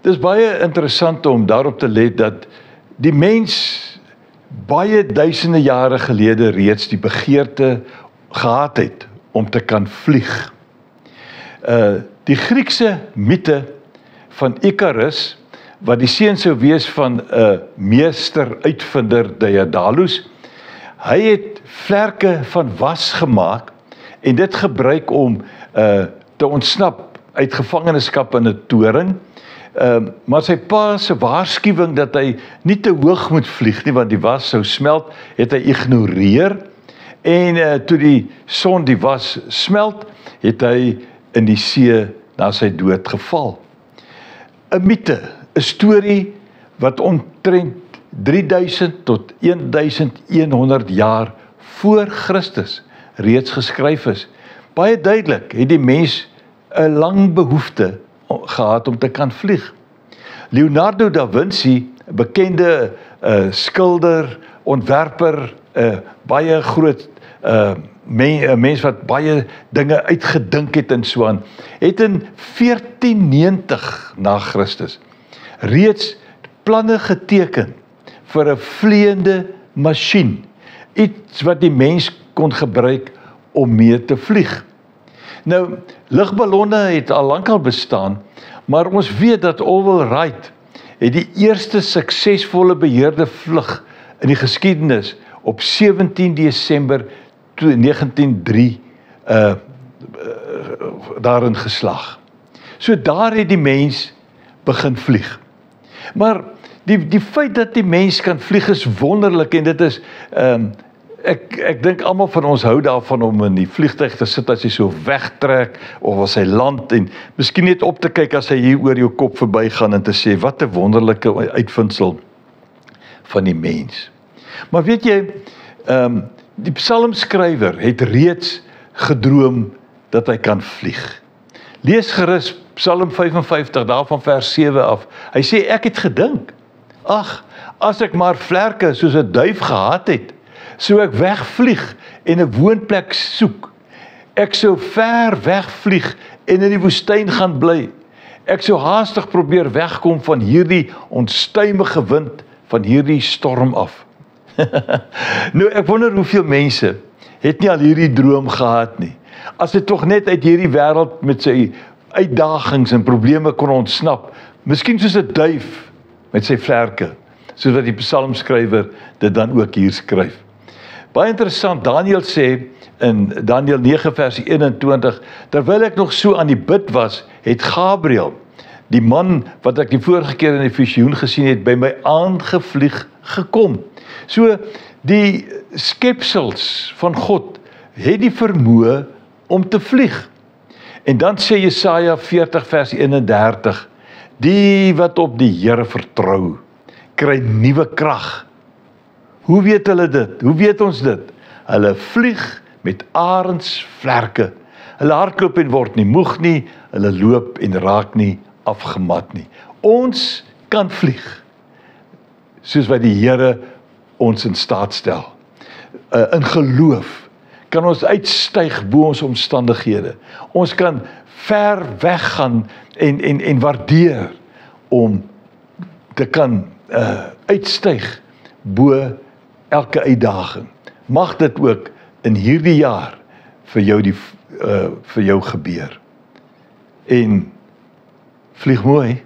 Dis baie interessant om daarop te let dat die mens baie duisende jare gelede reeds die begeerte gehad het om te kan vlieg. Die Griekse mite van Icarus, wat die seun sou wees van 'n meester-uitvinder Daedalus, hy het vlerke van was gemaak en dit gebruik om te ontsnap uit gevangenskap in 'n toring. Maar sy pa se waarskuwing dat hy nie te hoog moet vlieg nie, want die was sou smelt, het hy ignoreer. En toe die son die was smelt, het hy in die see na sy dood geval. 'n Mite, 'n storie wat omtrent 3000 tot 1100 jaar voor Christus reeds geskryf is. Baie duidelik het die mens 'n lang behoefte gehad om te kan vlieg. Leonardo da Vinci, 'n bekende skilder, ontwerper, baie groot mens wat baie dinge uitgedink het en so aan, het in 1490 na Christus reeds planne geteken vir 'n vleiende masjien, iets wat die mens kon gebruik om mee te vlieg. Nou, lugballonne het al lankal bestaan, maar ons weet dat Orville Wright het die eerste suksesvolle beheerde vlug in die geskiedenis op 17 Desember 1903 daarin geslag. So daar het die mens begin vlieg. Maar die feit dat die mens kan vlieg is wonderlik en dit is ek dink almal van ons hou daarvan om in die vliegtuig te sit as hy so wegtrek of as hy land en miskien net op te kyk as hy hier oor jou kop verbygaan en te sê wat 'n wonderlike uitvinding van die mens. Maar weet jy, die psalmskrywer het reeds gedroom dat hy kan vlieg. Lees gerus Psalm 55 daarvan vers 7 af. Hy sê ek het gedink, ag, as ek maar vlerke soos 'n duif gehad het, sou ek wegvlieg en 'n woonplek soek. Ek sou ver wegvlieg en in die woestyn gaan bly. Ek sou haastig probeer wegkom van hierdie onstuimige wind, van hierdie storm af. Nou, ek wonder hoeveel mense het nie al hierdie droom gehad nie. As dit tog net uit hierdie wêreld met sy uitdagings en probleme kon ontsnap, miskien soos 'n duif met sy vlerke, soos wat die psalmskrywer dit dan ook hier skryf. Baie interessant, Daniël sê in Daniël 9 vers 21, terwyl ek nog so aan die bid was, het Gabriël, die man wat ek die vorige keer in die visioen gesien het, by my aangevlieg gekom. So, die skepsels van God het die vermoë om te vlieg. En dan sê Jesaja 40 vers 31, die wat op die Here vertrou, kry nuwe krag. Hoe weet hulle dit? Hoe weet ons dit? Hulle vlieg met arendsvlerke. Hulle hardloop en word nie moeg nie, hulle loop en raak nie afgemat nie. Ons kan vlieg, soos wat die Here ons in staat stel. In geloof kan ons uitstyg bo ons omstandighede. Ons kan ver weggaan en waardeer om te kan uitstyg bo elke uitdaging. Mag dit ook in hierdie jaar vir jou gebeur. En vlieg mooi.